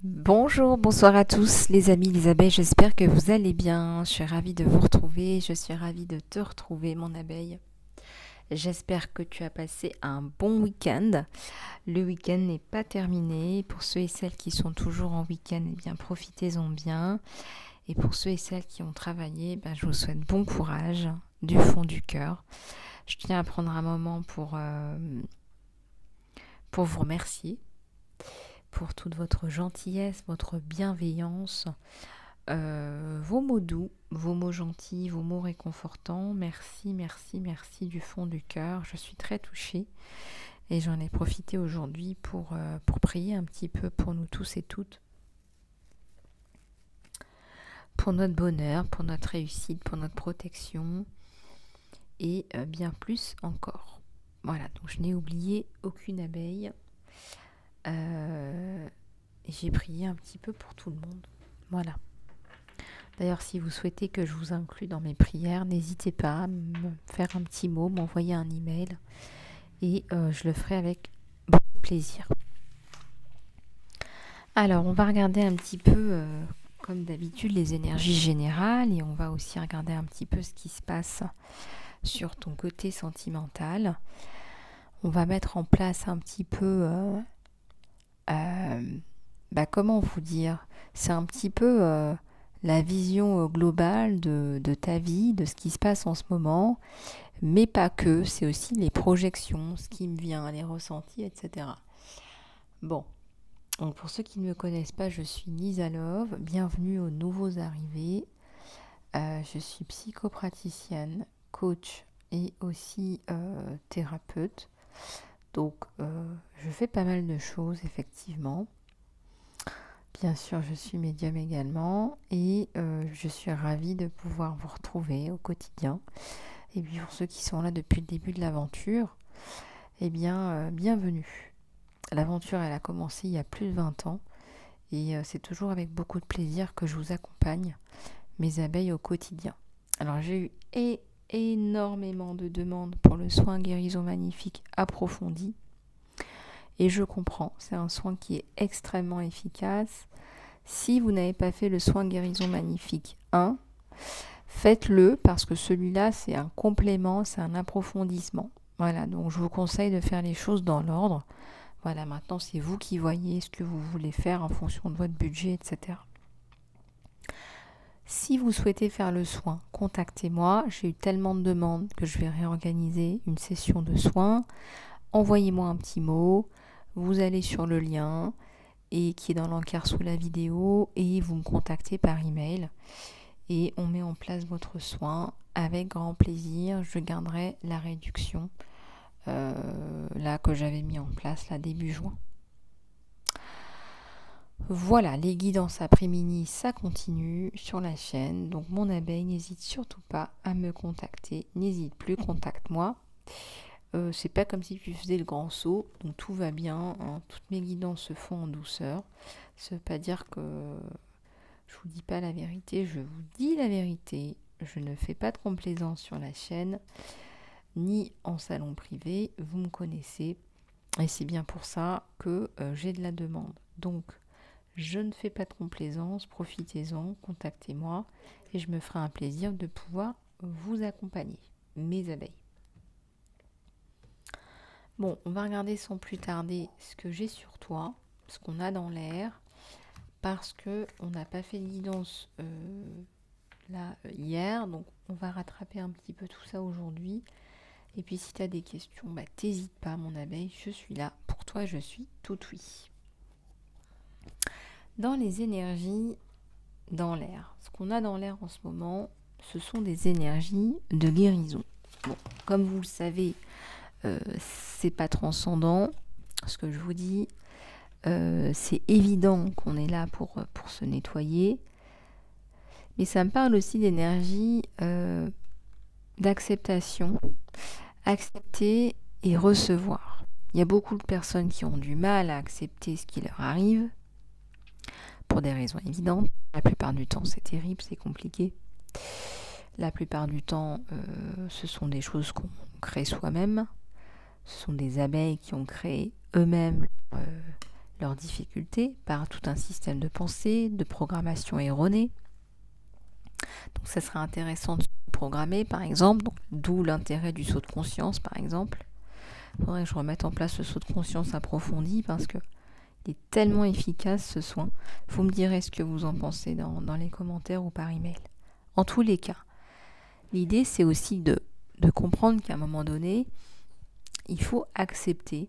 Bonjour, bonsoir à tous les amis, les abeilles, j'espère que vous allez bien. Je suis ravie de vous retrouver, je suis ravie de te retrouver mon abeille. J'espère que tu as passé un bon week-end. Le week-end n'est pas terminé. Pour ceux et celles qui sont toujours en week-end, eh bien profitez-en bien. Et pour ceux et celles qui ont travaillé, je vous souhaite bon courage du fond du cœur. Je tiens à prendre un moment pour vous remercier pour toute votre gentillesse, votre bienveillance, vos mots doux, vos mots gentils, vos mots réconfortants. Merci, merci, merci du fond du cœur. Je suis très touchée et j'en ai profité aujourd'hui pour prier un petit peu pour nous tous et toutes, pour notre bonheur, pour notre réussite, pour notre protection et bien plus encore. Voilà, donc je n'ai oublié aucune abeille. Et j'ai prié un petit peu pour tout le monde. Voilà. D'ailleurs, si vous souhaitez que je vous inclue dans mes prières, n'hésitez pas à me faire un petit mot, m'envoyer un email et je le ferai avec beaucoup de plaisir. Alors, on va regarder un petit peu, comme d'habitude, les énergies générales et on va aussi regarder un petit peu ce qui se passe sur ton côté sentimental. On va mettre en place un petit peu, comment vous dire, c'est un petit peu la vision globale de ta vie, de ce qui se passe en ce moment, mais pas que, c'est aussi les projections, ce qui me vient, les ressentis, etc. Bon, donc pour ceux qui ne me connaissent pas, je suis Lisa Love, bienvenue aux nouveaux arrivés. Je suis psychopraticienne, coach et aussi thérapeute. Donc je fais pas mal de choses effectivement. Bien sûr, je suis médium également et je suis ravie de pouvoir vous retrouver au quotidien. Et puis pour ceux qui sont là depuis le début de l'aventure, eh bien, bienvenue. L'aventure, elle a commencé il y a plus de 20 ans et c'est toujours avec beaucoup de plaisir que je vous accompagne, mes abeilles au quotidien. Alors j'ai eu énormément de demandes pour le soin guérison magnifique approfondi et je comprends, c'est un soin qui est extrêmement efficace. Si vous n'avez pas fait le soin guérison magnifique 1, faites-le parce que celui-là, c'est un complément, c'est un approfondissement. Voilà, donc je vous conseille de faire les choses dans l'ordre. Voilà, maintenant, c'est vous qui voyez ce que vous voulez faire en fonction de votre budget, etc. Si vous souhaitez faire le soin, contactez-moi. J'ai eu tellement de demandes que je vais réorganiser une session de soins. Envoyez-moi un petit mot. Vous allez sur le lien et qui est dans l'encart sous la vidéo et vous me contactez par email. Et on met en place votre soin avec grand plaisir. Je garderai la réduction là que j'avais mis en place là début juin. Voilà, les guidances après-midi, ça continue sur la chaîne. Donc mon abeille, n'hésite surtout pas à me contacter. N'hésite plus, contacte-moi. C'est pas comme si tu faisais le grand saut, donc tout va bien. Hein. Toutes mes guidances se font en douceur. Ça veut pas dire que je vous dis pas la vérité, je vous dis la vérité. Je ne fais pas de complaisance sur la chaîne, ni en salon privé. Vous me connaissez. Et c'est bien pour ça que j'ai de la demande. Donc, je ne fais pas de complaisance. Profitez-en, contactez-moi. Et je me ferai un plaisir de pouvoir vous accompagner, mes abeilles. Bon, on va regarder sans plus tarder ce que j'ai sur toi, ce qu'on a dans l'air. Parce qu'on n'a pas fait de guidance hier, donc on va rattraper un petit peu tout ça aujourd'hui. Et puis si tu as des questions, t'hésites pas mon abeille, je suis là pour toi, je suis tout oui. Dans les énergies, dans l'air, ce qu'on a dans l'air en ce moment, ce sont des énergies de guérison. Bon, comme vous le savez, c'est pas transcendant, ce que je vous dis. C'est évident qu'on est là pour se nettoyer. Mais ça me parle aussi d'énergie d'acceptation. Accepter et recevoir. Il y a beaucoup de personnes qui ont du mal à accepter ce qui leur arrive pour des raisons évidentes. La plupart du temps, c'est terrible, c'est compliqué. La plupart du temps, ce sont des choses qu'on crée soi-même. Ce sont des abeilles qui ont créé eux-mêmes leurs difficultés par tout un système de pensée, de programmation erronée. Donc ça serait intéressant de se programmer par exemple, donc, d'où l'intérêt du saut de conscience par exemple. Il faudrait que je remette en place le saut de conscience approfondi parce que il est tellement efficace ce soin. Vous me direz ce que vous en pensez dans les commentaires ou par email. En tous les cas, l'idée c'est aussi de comprendre qu'à un moment donné, il faut accepter,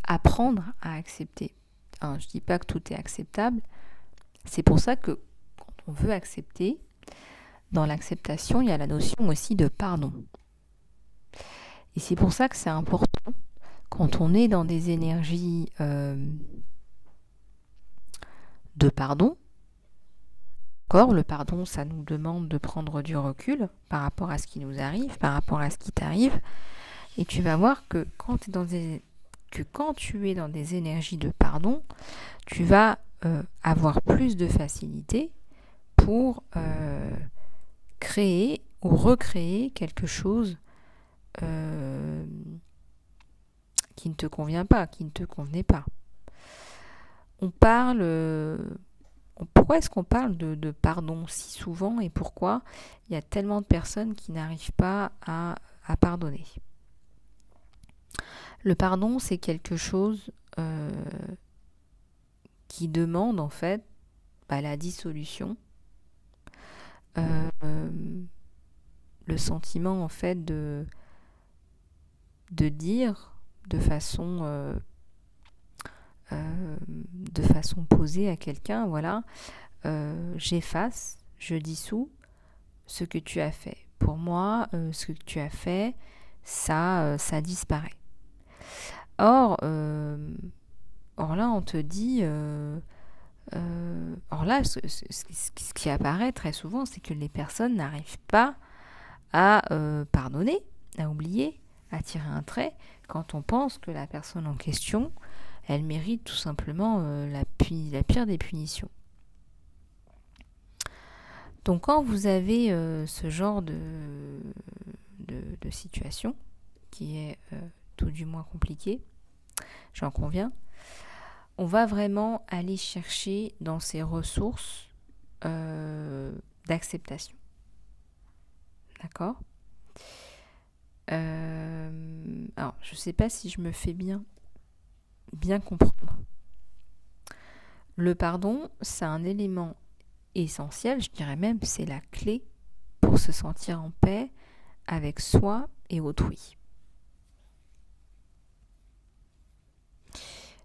apprendre à accepter. Alors, je ne dis pas que tout est acceptable. C'est pour ça que quand on veut accepter, dans l'acceptation, il y a la notion aussi de pardon. Et c'est pour ça que c'est important, quand on est dans des énergies de pardon. Encore, le pardon, ça nous demande de prendre du recul par rapport à ce qui nous arrive, par rapport à ce qui t'arrive. Et tu vas voir que quand tu es dans des énergies de pardon, tu vas avoir plus de facilité pour créer ou recréer quelque chose qui ne te convient pas, qui ne te convenait pas. Pourquoi est-ce qu'on parle de pardon si souvent et pourquoi il y a tellement de personnes qui n'arrivent pas à pardonner? Le pardon, c'est quelque chose qui demande en fait la dissolution, le sentiment en fait de dire de façon posée à quelqu'un, voilà, j'efface, je dissous ce que tu as fait. Pour moi, ce que tu as fait, ça disparaît. Or là, on te dit... or là, ce qui apparaît très souvent, c'est que les personnes n'arrivent pas à pardonner, à oublier, à tirer un trait, quand on pense que la personne en question, elle mérite tout simplement la pire des punitions. Donc quand vous avez ce genre de situation, qui est tout du moins compliqué, j'en conviens, on va vraiment aller chercher dans ces ressources d'acceptation. D'accord ? Alors, je ne sais pas si je me fais bien comprendre. Le pardon, c'est un élément essentiel, je dirais même, c'est la clé pour se sentir en paix avec soi et autrui.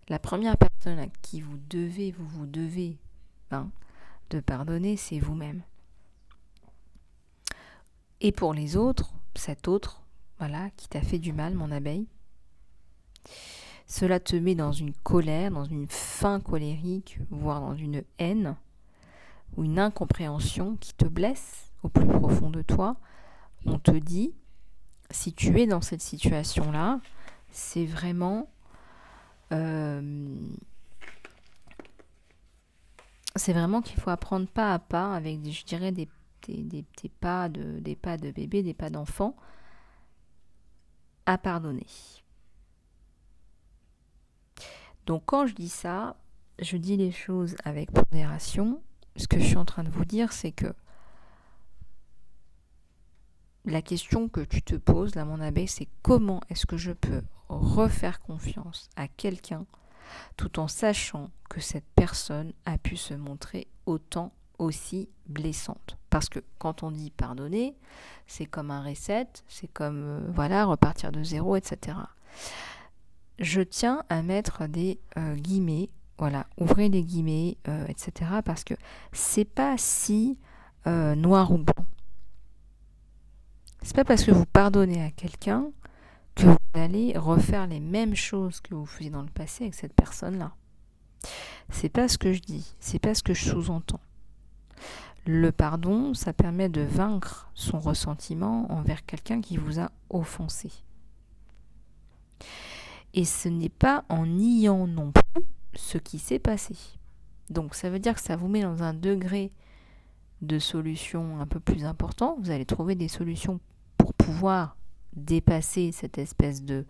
La première personne à qui vous devez de pardonner, c'est vous-même. Et pour les autres, cet autre, voilà, qui t'a fait du mal, mon abeille, cela te met dans une colère, dans une faim colérique, voire dans une haine ou une incompréhension qui te blesse au plus profond de toi. On te dit, si tu es dans cette situation-là, c'est vraiment qu'il faut apprendre pas à pas avec, je dirais, des pas de bébé, des pas d'enfant, à pardonner. Donc quand je dis ça, je dis les choses avec pondération. Ce que je suis en train de vous dire, c'est que la question que tu te poses, là, mon abeille, c'est comment est-ce que je peux refaire confiance à quelqu'un tout en sachant que cette personne a pu se montrer aussi blessante. Parce que quand on dit pardonner, c'est comme un reset, c'est comme repartir de zéro, etc. Je tiens à mettre des guillemets, ouvrez les guillemets, etc. Parce que c'est pas si noir ou blanc. C'est pas parce que vous pardonnez à quelqu'un que vous allez refaire les mêmes choses que vous faisiez dans le passé avec cette personne-là. C'est pas ce que je dis, c'est pas ce que je sous-entends. Le pardon, ça permet de vaincre son ressentiment envers quelqu'un qui vous a offensé. Et ce n'est pas en niant non plus ce qui s'est passé. Donc ça veut dire que ça vous met dans un degré de solution un peu plus important. Vous allez trouver des solutions pour pouvoir dépasser cette espèce de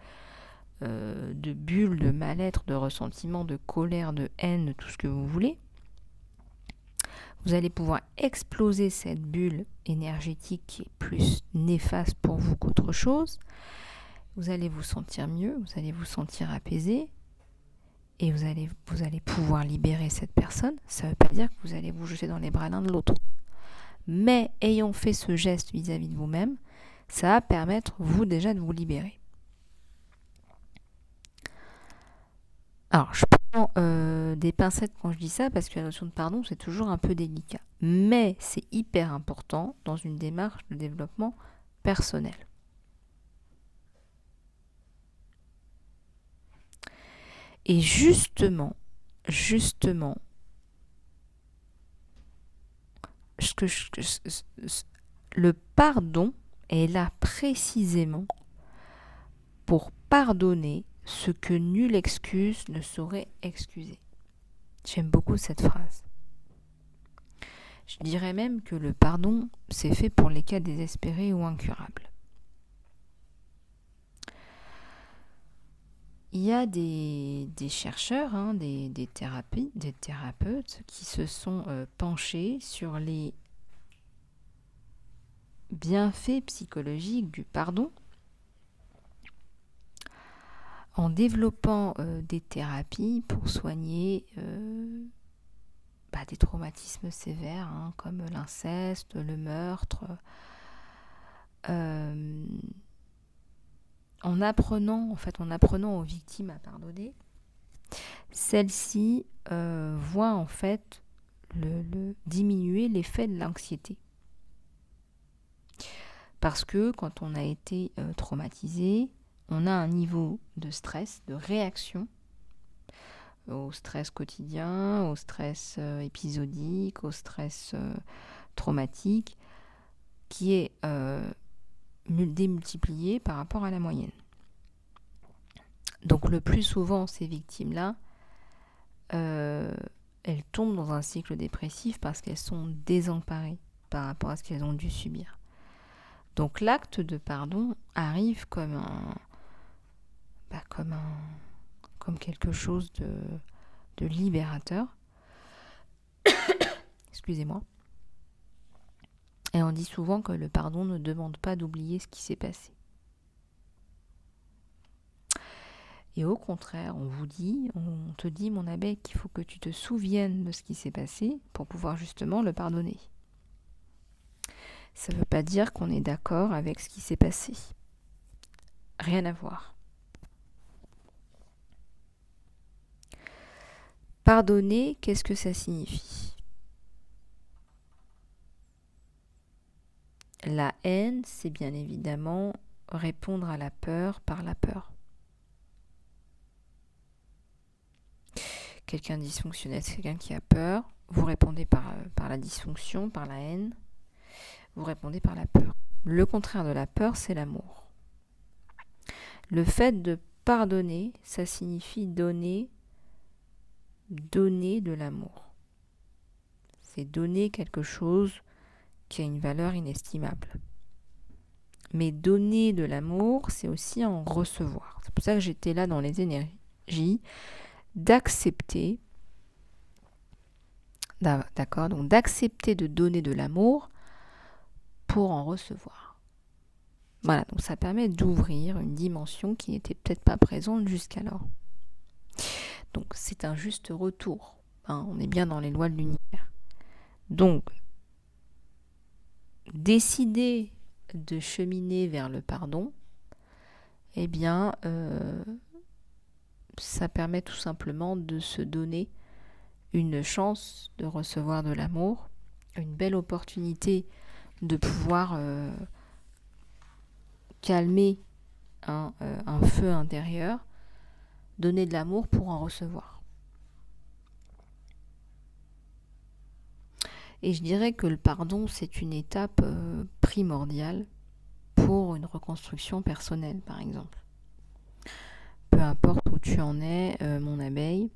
de bulles, de mal-être, de ressentiment, de colère, de haine, de tout ce que vous voulez, vous allez pouvoir exploser cette bulle énergétique qui est plus néfaste pour vous qu'autre chose. Vous allez vous sentir mieux, vous allez vous sentir apaisé et vous allez pouvoir libérer cette personne. Ça ne veut pas dire que vous allez vous jeter dans les bras l'un de l'autre. Mais ayant fait ce geste vis-à-vis de vous-même, ça va permettre, vous, déjà, de vous libérer. Alors, je prends des pincettes quand je dis ça, parce que la notion de pardon, c'est toujours un peu délicat. Mais c'est hyper important dans une démarche de développement personnel. Et justement, le pardon est là précisément pour pardonner ce que nulle excuse ne saurait excuser. J'aime beaucoup cette phrase. Je dirais même que le pardon, c'est fait pour les cas désespérés ou incurables. Il y a des chercheurs, des thérapeutes qui se sont penchés sur les bienfaits psychologiques du pardon en développant des thérapies pour soigner des traumatismes sévères comme l'inceste, le meurtre, en apprenant aux victimes à pardonner. Celles-ci voient en fait diminuer l'effet de l'anxiété. Parce que quand on a été traumatisé, on a un niveau de stress, de réaction au stress quotidien, au stress épisodique, au stress traumatique, qui est démultiplié par rapport à la moyenne. Donc le plus souvent, ces victimes-là, elles tombent dans un cycle dépressif parce qu'elles sont désemparées par rapport à ce qu'elles ont dû subir. Donc l'acte de pardon arrive comme quelque chose de libérateur. Excusez-moi. Et on dit souvent que le pardon ne demande pas d'oublier ce qui s'est passé. Et au contraire, on te dit, mon abeille, qu'il faut que tu te souviennes de ce qui s'est passé pour pouvoir justement le pardonner. Ça ne veut pas dire qu'on est d'accord avec ce qui s'est passé. Rien à voir. Pardonner, qu'est-ce que ça signifie ? La haine, c'est bien évidemment répondre à la peur par la peur. Quelqu'un dysfonctionnel, c'est quelqu'un qui a peur. Vous répondez par la dysfonction, par la haine. Vous répondez par la peur. Le contraire de la peur, c'est l'amour. Le fait de pardonner, ça signifie donner de l'amour. C'est donner quelque chose qui a une valeur inestimable. Mais donner de l'amour, c'est aussi en recevoir. C'est pour ça que j'étais là dans les énergies d'accepter, d'accord, donc d'accepter de donner de l'amour pour en recevoir. Voilà, donc ça permet d'ouvrir une dimension qui n'était peut-être pas présente jusqu'alors. Donc c'est un juste retour. On est bien dans les lois de l'univers. Donc, décider de cheminer vers le pardon, ça permet tout simplement de se donner une chance de recevoir de l'amour, une belle opportunité de pouvoir calmer un feu intérieur, donner de l'amour pour en recevoir. Et je dirais que le pardon, c'est une étape primordiale pour une reconstruction personnelle, par exemple. Peu importe où tu en es, mon abeille.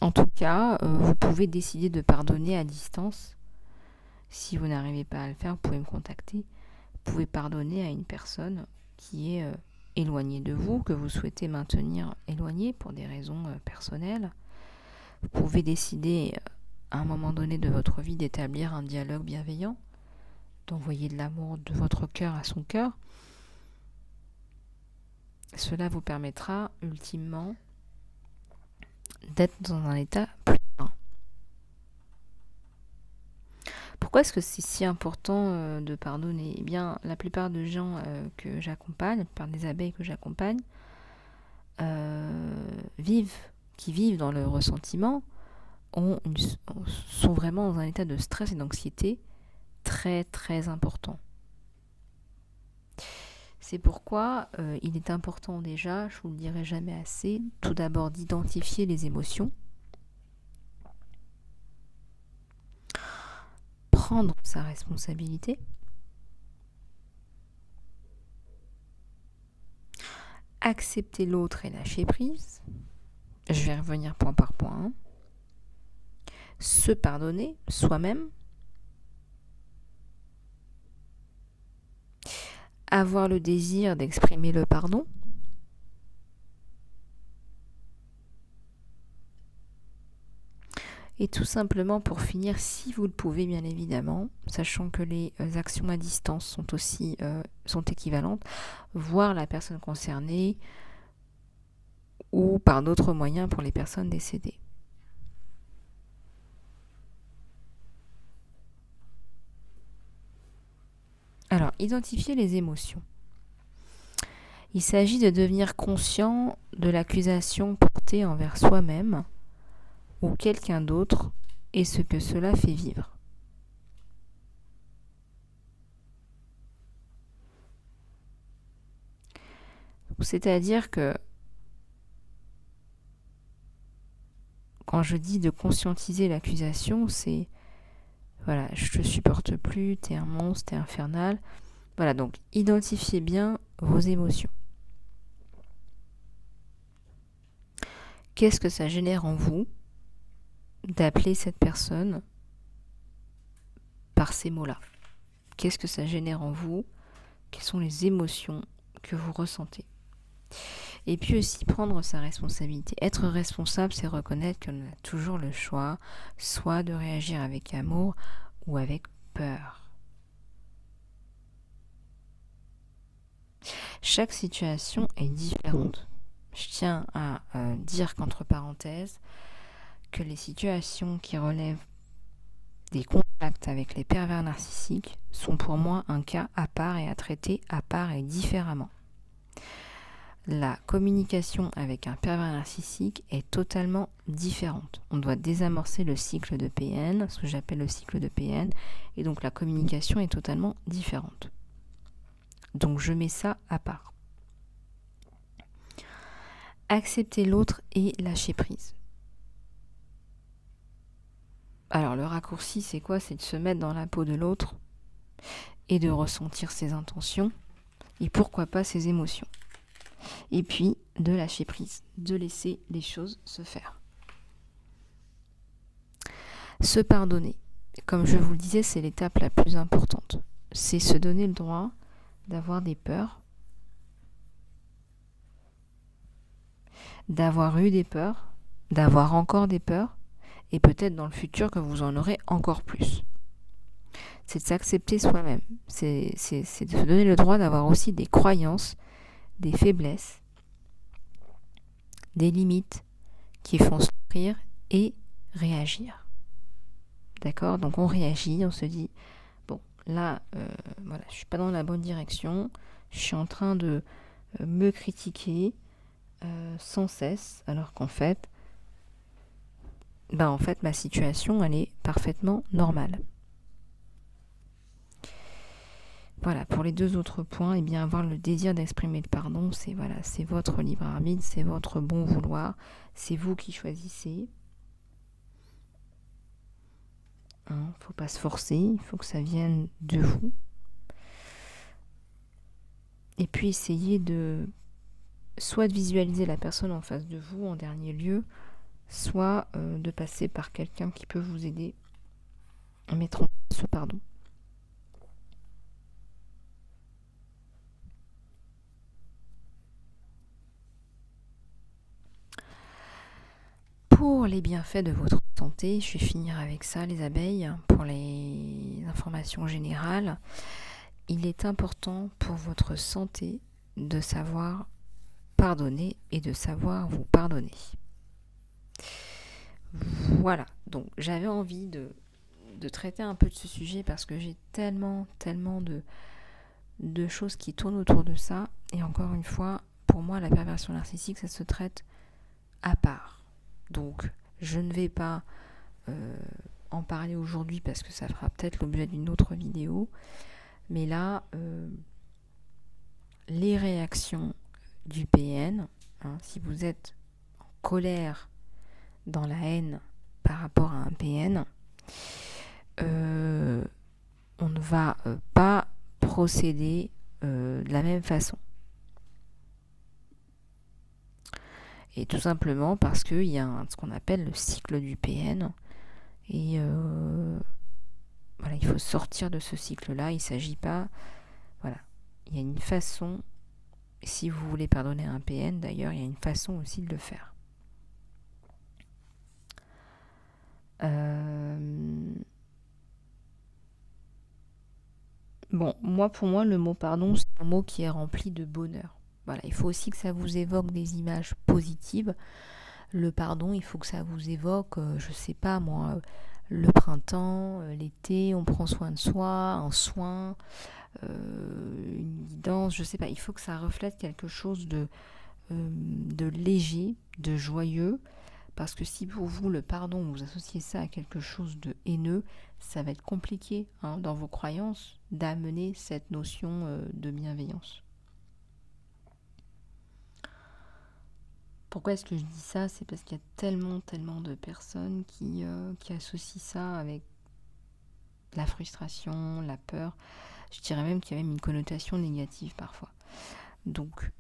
En tout cas, vous pouvez décider de pardonner à distance. Si vous n'arrivez pas à le faire, vous pouvez me contacter pouvez pardonner à une personne qui est éloignée de vous, que vous souhaitez maintenir éloignée pour des raisons personnelles. Vous pouvez décider à un moment donné de votre vie d'établir un dialogue bienveillant, d'envoyer de l'amour de votre cœur à son cœur. Cela vous permettra ultimement d'être dans un état plus serein. Pourquoi est-ce que c'est si important de pardonner ? Eh bien, la plupart des gens que j'accompagne, la plupart des abeilles que j'accompagne, qui vivent dans le ressentiment, sont vraiment dans un état de stress et d'anxiété très très important. C'est pourquoi il est important déjà, je vous le dirai jamais assez, tout d'abord d'identifier les émotions, prendre sa responsabilité, accepter l'autre et lâcher prise. Je vais revenir point par point. Se pardonner soi-même, avoir le désir d'exprimer le pardon, et tout simplement pour finir, si vous le pouvez bien évidemment, sachant que les actions à distance sont équivalentes, voir la personne concernée ou par d'autres moyens pour les personnes décédées. Alors, identifier les émotions. Il s'agit de devenir conscient de l'accusation portée envers soi-même ou quelqu'un d'autre et ce que cela fait vivre. C'est-à-dire que quand je dis de conscientiser l'accusation, c'est voilà, je te supporte plus, t'es un monstre, t'es infernal. Voilà, donc identifiez bien vos émotions. Qu'est-ce que ça génère en vous d'appeler cette personne par ces mots-là ? Qu'est-ce que ça génère en vous ? Quelles sont les émotions que vous ressentez ? Et puis aussi prendre sa responsabilité. Être responsable, c'est reconnaître qu'on a toujours le choix, soit de réagir avec amour ou avec peur. Chaque situation est différente. Je tiens à dire qu'entre parenthèses, que les situations qui relèvent des contacts avec les pervers narcissiques sont pour moi un cas à part et à traiter à part et différemment. La communication avec un pervers narcissique est totalement différente. On doit désamorcer le cycle de PN, ce que j'appelle le cycle de PN, et donc la communication est totalement différente. Donc je mets ça à part. Accepter l'autre et lâcher prise. Alors le raccourci, c'est quoi ? C'est de se mettre dans la peau de l'autre et de ressentir ses intentions et pourquoi pas ses émotions. Et puis de lâcher prise, de laisser les choses se faire. Se pardonner, comme je vous le disais, c'est l'étape la plus importante. C'est se donner le droit d'avoir des peurs, d'avoir eu des peurs, d'avoir encore des peurs, et peut-être dans le futur que vous en aurez encore plus. C'est de s'accepter soi-même, c'est de se donner le droit d'avoir aussi des croyances, des faiblesses, des limites qui font souffrir et réagir. D'accord ? Donc on réagit, on se dit, bon, là, voilà, je ne suis pas dans la bonne direction, je suis en train de me critiquer sans cesse, alors qu'en fait, ma situation, elle est parfaitement normale. Voilà, pour les deux autres points, eh bien, avoir le désir d'exprimer le pardon, c'est votre libre arbitre, c'est votre bon vouloir, c'est vous qui choisissez. Faut pas se forcer, il faut que ça vienne de vous. Et puis essayez soit de visualiser la personne en face de vous en dernier lieu, soit de passer par quelqu'un qui peut vous aider à mettre en place ce pardon. pour les bienfaits de votre santé, je vais finir avec ça, les abeilles, pour les informations générales. Il est important pour votre santé de savoir pardonner et de savoir vous pardonner. Voilà, donc j'avais envie de traiter un peu de ce sujet parce que j'ai tellement de choses qui tournent autour de ça. Et encore une fois, pour moi, la perversion narcissique, ça se traite à part. Donc, je ne vais pas en parler aujourd'hui parce que ça fera peut-être l'objet d'une autre vidéo. Mais là, les réactions du PN, si vous êtes en colère, dans la haine par rapport à un PN, on ne va pas procéder de la même façon. Et tout simplement parce qu'il y a ce qu'on appelle le cycle du PN. Et voilà, il faut sortir de ce cycle-là. Il ne s'agit pas... Voilà, il y a une façon, si vous voulez pardonner un PN, d'ailleurs, il y a une façon aussi de le faire. Bon, pour moi, le mot pardon, c'est un mot qui est rempli de bonheur. Voilà, il faut aussi que ça vous évoque des images positives. Le pardon, il faut que ça vous évoque, je sais pas moi, le printemps, l'été, on prend soin de soi, un soin, une guidance, je sais pas. Il faut que ça reflète quelque chose de léger, de joyeux. Parce que si pour vous, le pardon, vous associez ça à quelque chose de haineux, ça va être compliqué dans vos croyances d'amener cette notion de bienveillance. Pourquoi est-ce que je dis ça ? C'est parce qu'il y a tellement de personnes qui associent ça avec la frustration, la peur. Je dirais même qu'il y a même une connotation négative parfois. Donc,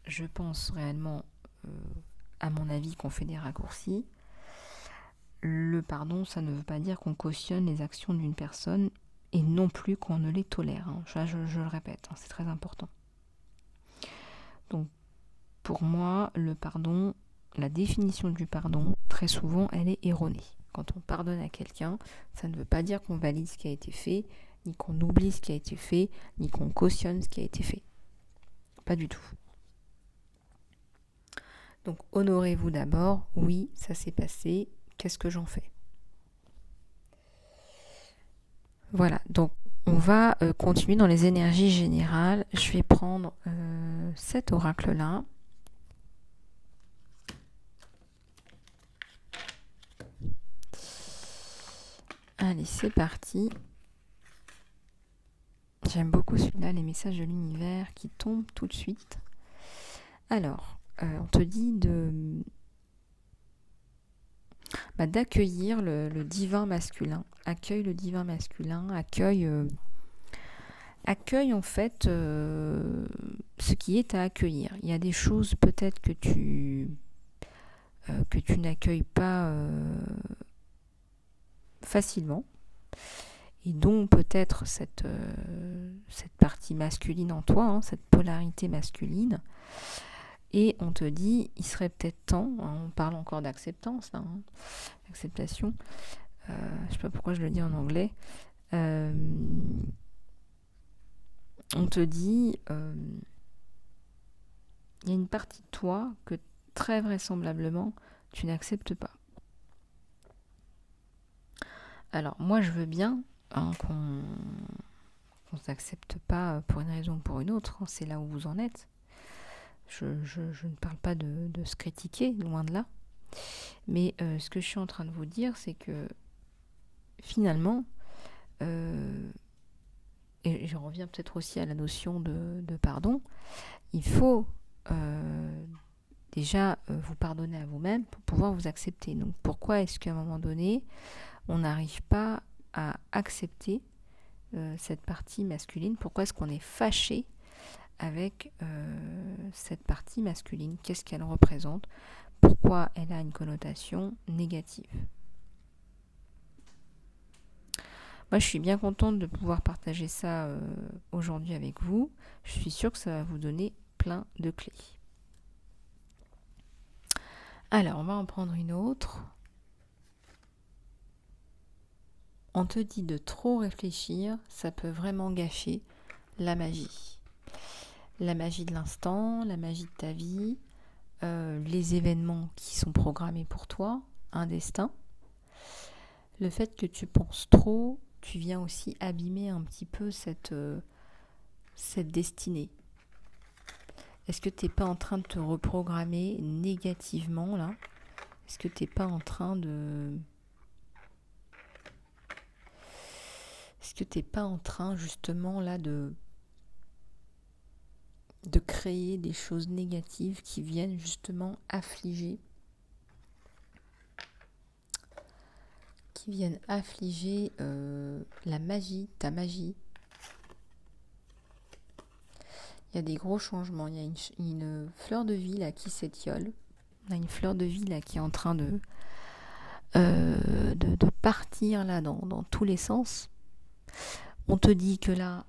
je pense réellement... à mon avis, qu'on fait des raccourcis. Le pardon, ça ne veut pas dire qu'on cautionne les actions d'une personne et non plus qu'on ne les tolère. Je le répète, c'est très important. Donc, pour moi, le pardon, la définition du pardon, très souvent, elle est erronée. Quand on pardonne à quelqu'un, ça ne veut pas dire qu'on valide ce qui a été fait, ni qu'on oublie ce qui a été fait, ni qu'on cautionne ce qui a été fait. Pas du tout. Donc, honorez-vous d'abord. Oui, ça s'est passé. Qu'est-ce que j'en fais ? Voilà, donc on va continuer dans les énergies générales. Je vais prendre cet oracle-là. Allez, c'est parti. J'aime beaucoup celui-là, les messages de l'univers qui tombent tout de suite. Alors, on te dit d'accueillir le divin masculin. Accueille le divin masculin, accueille en fait ce qui est à accueillir. Il y a des choses peut-être que tu n'accueilles pas facilement et dont peut-être cette partie masculine en toi, cette polarité masculine. Et on te dit, il serait peut-être temps, on parle encore d'acceptance, d'acceptation, je ne sais pas pourquoi je le dis en anglais, on te dit, il y a une partie de toi que très vraisemblablement, tu n'acceptes pas. Alors, moi, je veux bien qu'on ne s'accepte pas pour une raison ou pour une autre, c'est là où vous en êtes. Je ne parle pas de se critiquer, loin de là. Mais ce que je suis en train de vous dire, c'est que finalement, et je reviens peut-être aussi à la notion de pardon, il faut déjà vous pardonner à vous-même pour pouvoir vous accepter. Donc pourquoi est-ce qu'à un moment donné, on n'arrive pas à accepter cette partie masculine ? Pourquoi est-ce qu'on est fâché avec cette partie masculine? Qu'est-ce qu'elle représente? Pourquoi elle a une connotation négative? Moi, je suis bien contente de pouvoir partager ça aujourd'hui avec vous. Je suis sûre que ça va vous donner plein de clés. Alors, on va en prendre une autre. On te dit de trop réfléchir, ça peut vraiment gâcher la magie. La magie de l'instant, la magie de ta vie, les événements qui sont programmés pour toi, un destin. Le fait que tu penses trop, tu viens aussi abîmer un petit peu cette destinée. Est-ce que tu n'es pas en train de te reprogrammer négativement là? Est-ce que tu n'es pas en train de... Est-ce que tu n'es pas en train justement là de créer des choses négatives qui viennent justement affliger la magie, ta magie? Il y a des gros changements. Il y a une fleur de vie là qui s'étiole. On a une fleur de vie là qui est en train de partir là dans tous les sens. On te dit que là,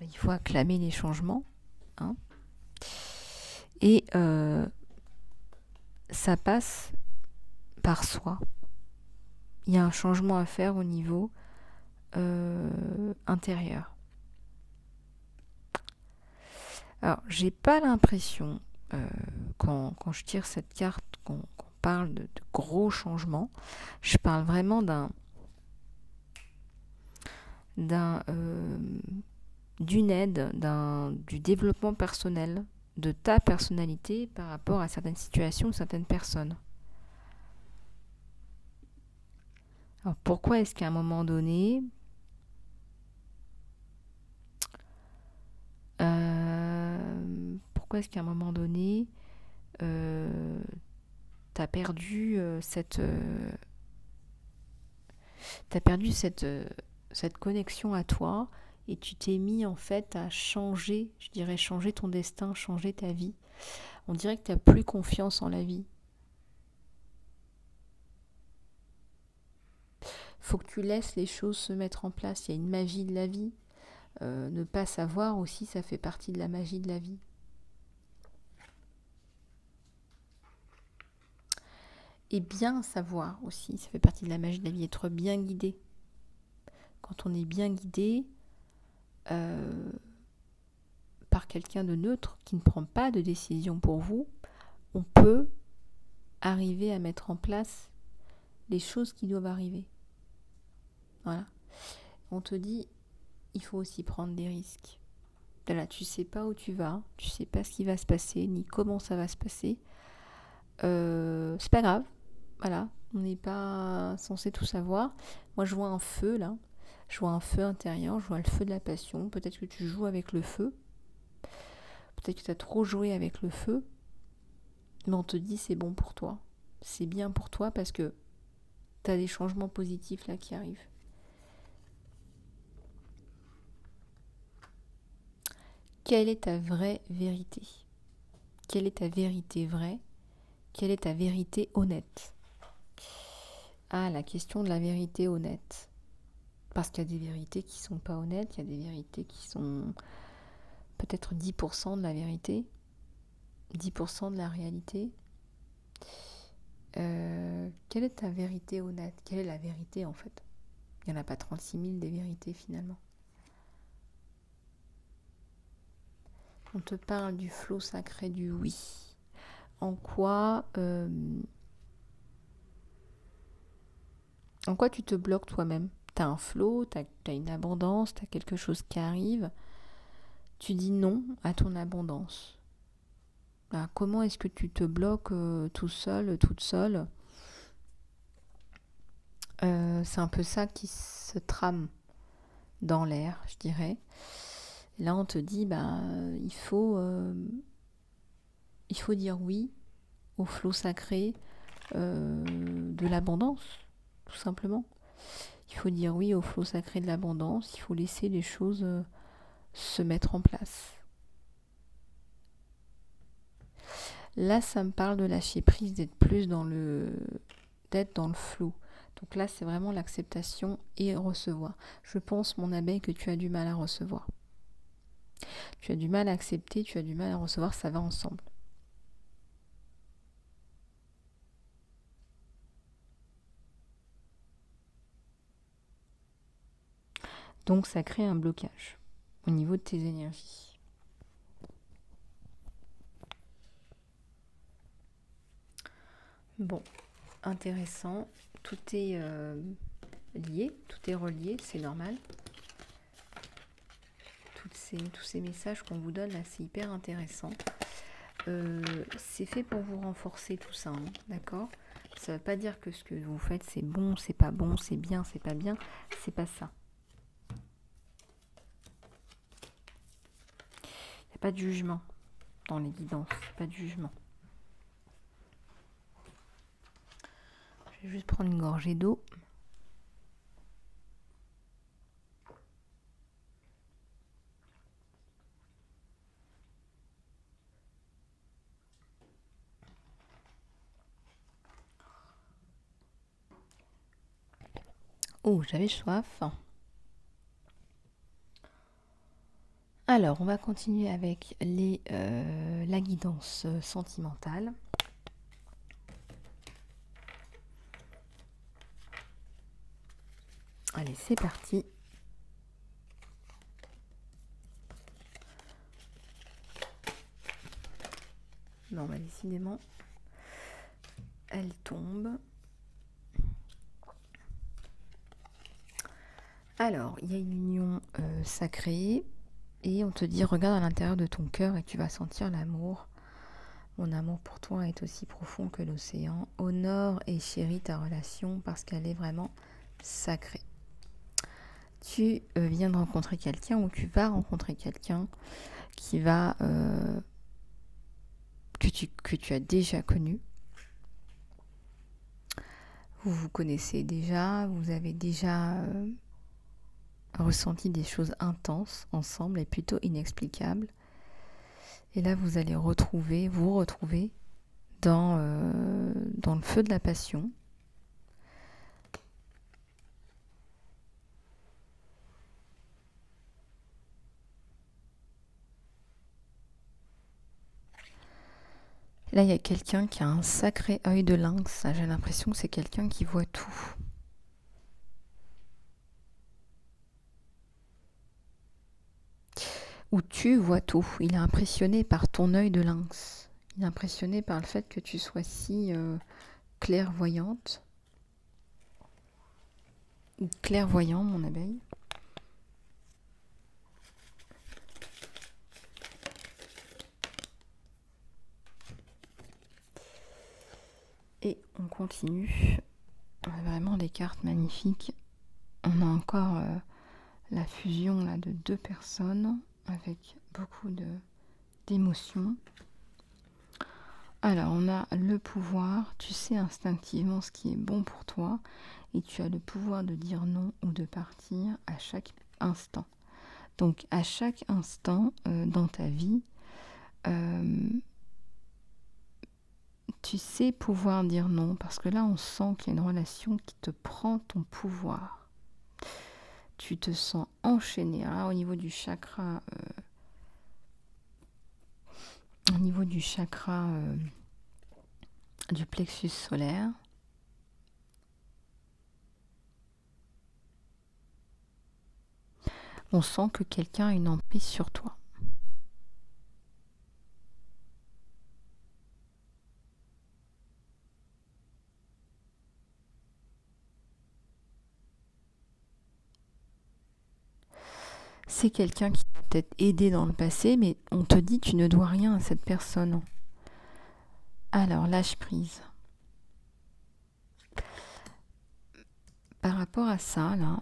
il faut acclamer les changements. Hein, et ça passe par soi. Il y a un changement à faire au niveau intérieur. Alors, j'ai pas l'impression, quand je tire cette carte, qu'on parle de gros changements. Je parle vraiment d'une aide, du développement personnel, de ta personnalité par rapport à certaines situations, certaines personnes. Alors, pourquoi est-ce qu'à un moment donné, t'as perdu cette connexion à toi et tu t'es mis en fait à changer, je dirais changer ton destin, changer ta vie. On dirait que tu n'as plus confiance en la vie. Faut que tu laisses les choses se mettre en place. Il y a une magie de la vie. Ne pas savoir aussi, ça fait partie de la magie de la vie. Et bien savoir aussi, ça fait partie de la magie de la vie, être bien guidé. Quand on est bien guidé par quelqu'un de neutre qui ne prend pas de décision pour vous, on peut arriver à mettre en place les choses qui doivent arriver. Voilà. On te dit, il faut aussi prendre des risques. Là, tu sais pas où tu vas, tu sais pas ce qui va se passer, ni comment ça va se passer. C'est pas grave. Voilà, on n'est pas censé tout savoir. Moi, je vois un feu là. Je vois un feu intérieur, je vois le feu de la passion. Peut-être que tu joues avec le feu. Peut-être que tu as trop joué avec le feu. Mais on te dit c'est bon pour toi. C'est bien pour toi parce que tu as des changements positifs là qui arrivent. Quelle est ta vraie vérité? Quelle est ta vérité vraie? Quelle est ta vérité honnête? Ah, la question de la vérité honnête. Parce qu'il y a des vérités qui ne sont pas honnêtes, il y a des vérités qui sont peut-être 10% de la vérité, 10% de la réalité. Quelle est ta vérité honnête? Quelle est la vérité en fait? Il n'y en a pas 36 000 des vérités finalement. On te parle du flot sacré du oui. En quoi tu te bloques toi-même? T'as un flot, t'as une abondance, t'as quelque chose qui arrive. Tu dis non à ton abondance. Alors, comment est-ce que tu te bloques tout seul, toute seule? C'est un peu ça qui se trame dans l'air, je dirais. Et là, on te dit, il faut dire oui au flot sacré de l'abondance, tout simplement. Il faut dire oui au flot sacré de l'abondance. Il faut laisser les choses se mettre en place. Là, ça me parle de lâcher prise, d'être dans le flot. Donc là, c'est vraiment l'acceptation et recevoir. Je pense, mon abeille, que tu as du mal à recevoir. Tu as du mal à accepter, tu as du mal à recevoir, ça va ensemble. Donc ça crée un blocage au niveau de tes énergies. Bon, intéressant. Tout est lié, tout est relié, c'est normal. Tous ces messages qu'on vous donne là, c'est hyper intéressant. C'est fait pour vous renforcer tout ça, hein, d'accord ? Ça ne veut pas dire que ce que vous faites c'est bon, c'est pas bon, c'est bien, c'est pas bien. C'est pas ça. Il n'y a pas de jugement dans les guidances, pas de jugement. Je vais juste prendre une gorgée d'eau. Oh, j'avais soif. Alors, on va continuer avec la guidance sentimentale. Allez, c'est parti. Non, bah, décidément, elle tombe. Alors, il y a une union sacrée et on te dit regarde à l'intérieur de ton cœur et tu vas sentir l'amour. Mon amour pour toi est aussi profond que l'océan. Honore et chéris ta relation parce qu'elle est vraiment sacrée. Tu viens de rencontrer quelqu'un ou tu vas rencontrer quelqu'un qui va que tu as déjà connu. Vous vous connaissez déjà, vous avez déjà ressenti des choses intenses ensemble et plutôt inexplicables. Et là, vous allez vous retrouver dans le feu de la passion. Là, il y a quelqu'un qui a un sacré œil de lynx. J'ai l'impression que c'est quelqu'un qui voit tout. Ou tu vois tout. Il est impressionné par ton œil de lynx. Il est impressionné par le fait que tu sois si clairvoyante. Ou clairvoyant, mon abeille. Et on continue. On a vraiment des cartes magnifiques. On a encore la fusion là, de deux personnes avec beaucoup d'émotions. Alors, on a le pouvoir. Tu sais instinctivement ce qui est bon pour toi. Et tu as le pouvoir de dire non ou de partir à chaque instant. Donc, à chaque instant dans ta vie, tu sais pouvoir dire non, parce que là on sent qu'il y a une relation qui te prend ton pouvoir. Tu te sens enchaîné. Alors, au niveau du chakra, du plexus solaire, on sent que quelqu'un a une emprise sur toi. C'est quelqu'un qui t'a peut-être aidé dans le passé, mais on te dit tu ne dois rien à cette personne. Alors, lâche prise. Par rapport à ça, là,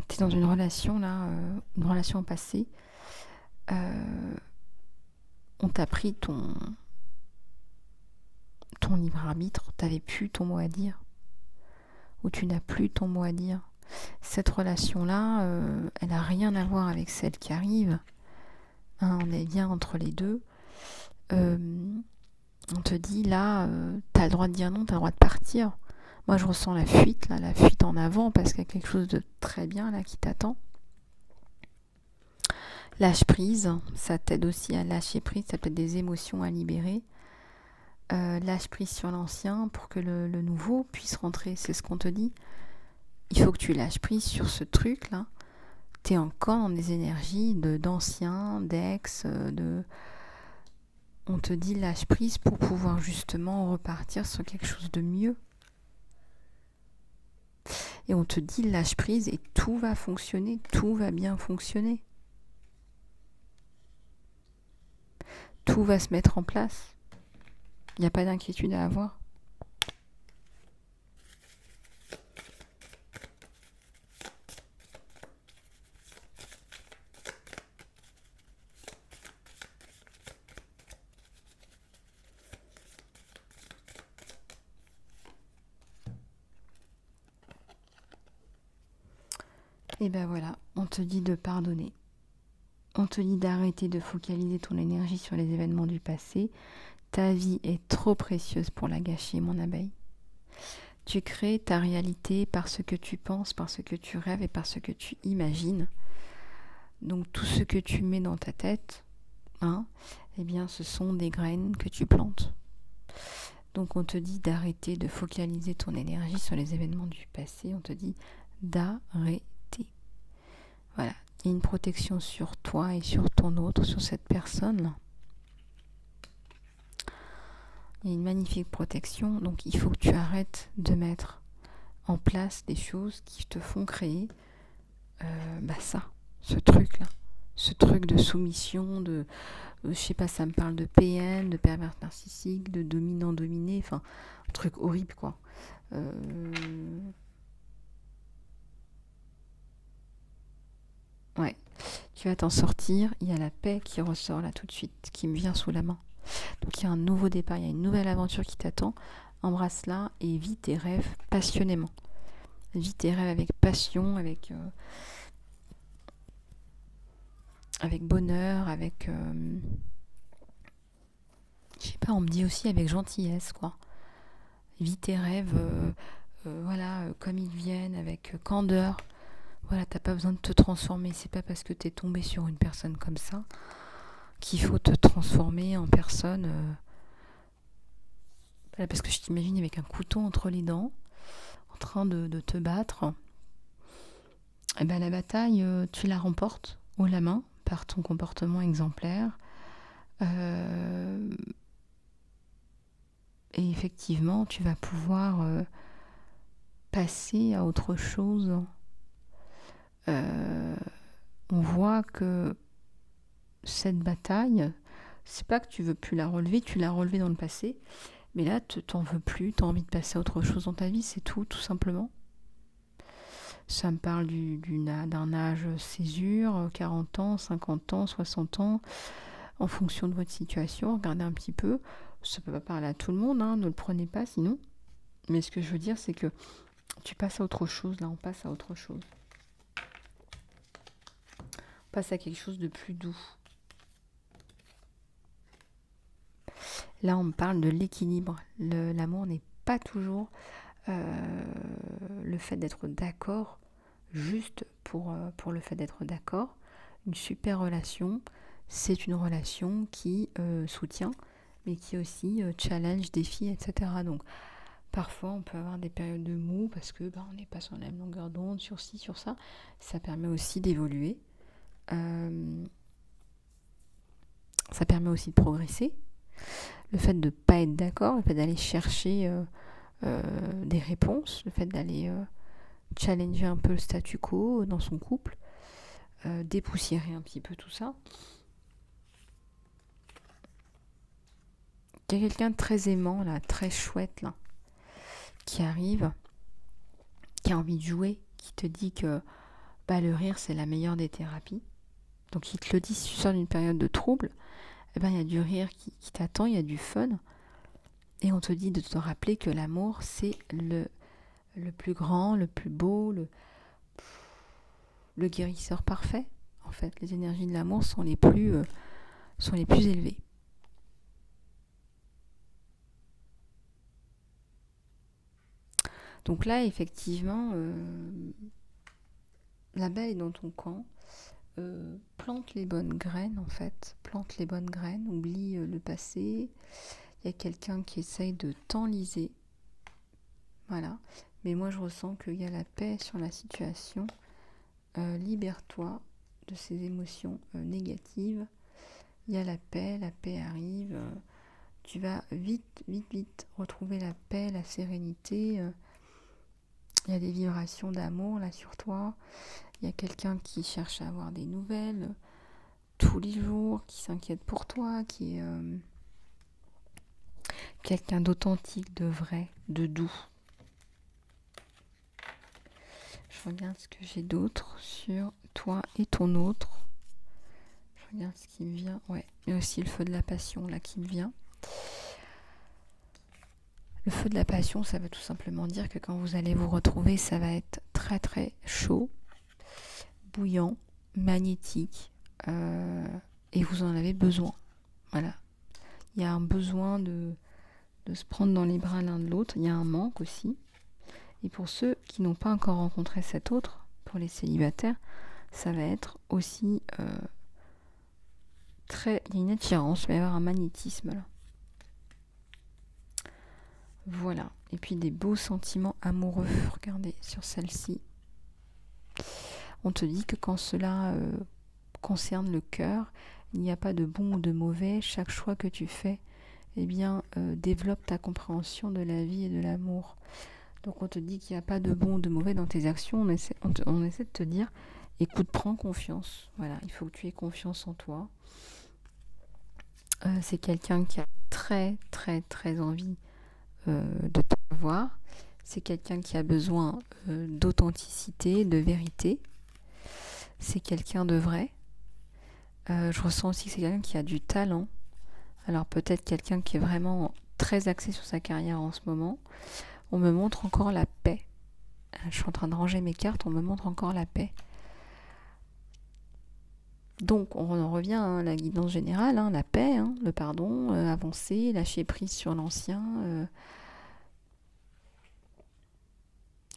tu es dans une relation, une relation passée. On t'a pris ton libre arbitre, tu n'avais plus ton mot à dire. Ou tu n'as plus ton mot à dire. Cette relation-là, elle n'a rien à voir avec celle qui arrive. Hein, on est bien entre les deux. On te dit là, tu as le droit de dire non, tu as le droit de partir. Moi, je ressens la fuite en avant, parce qu'il y a quelque chose de très bien là qui t'attend. Lâche prise, ça t'aide aussi à lâcher prise, ça peut être des émotions à libérer. Lâche prise sur l'ancien pour que le nouveau puisse rentrer, c'est ce qu'on te dit. Il faut que tu lâches prise sur ce truc là, tu es encore dans des énergies d'anciens, d'ex, on te dit lâche prise pour pouvoir justement repartir sur quelque chose de mieux. Et on te dit lâche prise et tout va fonctionner, tout va bien fonctionner. Tout va se mettre en place. Il n'y a pas d'inquiétude à avoir. Et ben voilà, on te dit de pardonner. On te dit d'arrêter de focaliser ton énergie sur les événements du passé. Ta vie est trop précieuse pour la gâcher, mon abeille. Tu crées ta réalité par ce que tu penses, par ce que tu rêves et par ce que tu imagines. Donc tout ce que tu mets dans ta tête, eh bien ce sont des graines que tu plantes. Donc on te dit d'arrêter de focaliser ton énergie sur les événements du passé. On te dit d'arrêter. Voilà, il y a une protection sur toi et sur ton autre, sur cette personne-là. Il y a une magnifique protection, donc il faut que tu arrêtes de mettre en place des choses qui te font créer ce truc-là. Ce truc de soumission, je sais pas, ça me parle de PN, de pervers narcissique, de dominant-dominé, enfin, un truc horrible, quoi. Ouais, tu vas t'en sortir, il y a la paix qui ressort là tout de suite, qui me vient sous la main. Donc il y a un nouveau départ, il y a une nouvelle aventure qui t'attend. Embrasse-la et vis tes rêves passionnément. Vis tes rêves avec passion, avec bonheur, avec... je sais pas, on me dit aussi avec gentillesse, quoi. Vis tes rêves, comme ils viennent, avec candeur. Voilà, t'as pas besoin de te transformer. C'est pas parce que t'es tombé sur une personne comme ça qu'il faut te transformer en personne. Parce que je t'imagine avec un couteau entre les dents, en train de te battre. Et ben la bataille, tu la remportes haut la main par ton comportement exemplaire. Et effectivement, tu vas pouvoir passer à autre chose. On voit que cette bataille, c'est pas que tu veux plus la relever, tu l'as relevée dans le passé, mais là, t'en veux plus, t'as envie de passer à autre chose dans ta vie, c'est tout simplement. Ça me parle d'un âge césure, 40 ans, 50 ans, 60 ans, en fonction de votre situation, regardez un petit peu. Ça peut pas parler à tout le monde, ne le prenez pas sinon. Mais ce que je veux dire, c'est que tu passes à autre chose, là, on passe à autre chose. On passe à quelque chose de plus doux. Là, on me parle de l'équilibre. L'amour n'est pas toujours le fait d'être d'accord, juste pour le fait d'être d'accord. Une super relation, c'est une relation qui soutient, mais qui aussi challenge, défie, etc. Donc, parfois, on peut avoir des périodes de mou parce que on n'est pas sur la même longueur d'onde, sur ci, sur ça. Ça permet aussi d'évoluer. Ça permet aussi de progresser. Le fait de ne pas être d'accord, le fait d'aller chercher des réponses, le fait d'aller challenger un peu le statu quo dans son couple, dépoussiérer un petit peu tout ça. Il y a quelqu'un de très aimant, là, très chouette, là, qui arrive, qui a envie de jouer, qui te dit que le rire, c'est la meilleure des thérapies. Donc, il te le dit, si tu sors d'une période de trouble, il y a du rire qui t'attend, il y a du fun. Et on te dit de te rappeler que l'amour, c'est le plus grand, le plus beau, le guérisseur parfait. En fait, les énergies de l'amour sont les plus élevées. Donc là, effectivement, la belle est dans ton camp. Plante les bonnes graines, en fait. Plante les bonnes graines, oublie le passé. Il y a quelqu'un qui essaye de t'enliser. Voilà. Mais moi, je ressens qu'il y a la paix sur la situation. libère-toi de ces émotions négatives. Il y a la paix arrive. Tu vas vite, vite, vite retrouver la paix, la sérénité. Il y a des vibrations d'amour là sur toi. Il y a quelqu'un qui cherche à avoir des nouvelles tous les jours, qui s'inquiète pour toi, qui est quelqu'un d'authentique, de vrai, de doux. Je regarde ce que j'ai d'autre sur toi et ton autre. Je regarde ce qui me vient. Ouais, il y a aussi le feu de la passion là qui me vient. Le feu de la passion, ça veut tout simplement dire que quand vous allez vous retrouver, ça va être très très chaud, bouillant, magnétique, et vous en avez besoin. Voilà. Il y a un besoin de se prendre dans les bras l'un de l'autre. Il y a un manque aussi. Et pour ceux qui n'ont pas encore rencontré cet autre, pour les célibataires, ça va être aussi très... Il y a une attirance, il va y avoir un magnétisme là. Voilà. Et puis des beaux sentiments amoureux. Regardez sur celle-ci. On te dit que quand cela concerne le cœur, il n'y a pas de bon ou de mauvais. Chaque choix que tu fais, eh bien, développe ta compréhension de la vie et de l'amour. Donc on te dit qu'il n'y a pas de bon ou de mauvais dans tes actions. On essaie de te dire, écoute, prends confiance. Voilà, il faut que tu aies confiance en toi. C'est quelqu'un qui a très, très, très envie de te voir. C'est quelqu'un qui a besoin d'authenticité, de vérité. C'est quelqu'un de vrai. Je ressens aussi que c'est quelqu'un qui a du talent. Alors peut-être quelqu'un qui est vraiment très axé sur sa carrière en ce moment. On me montre encore la paix. Je suis en train de ranger mes cartes, on me montre encore la paix. Donc on en revient à la guidance générale, la paix, le pardon, avancer, lâcher prise sur l'ancien.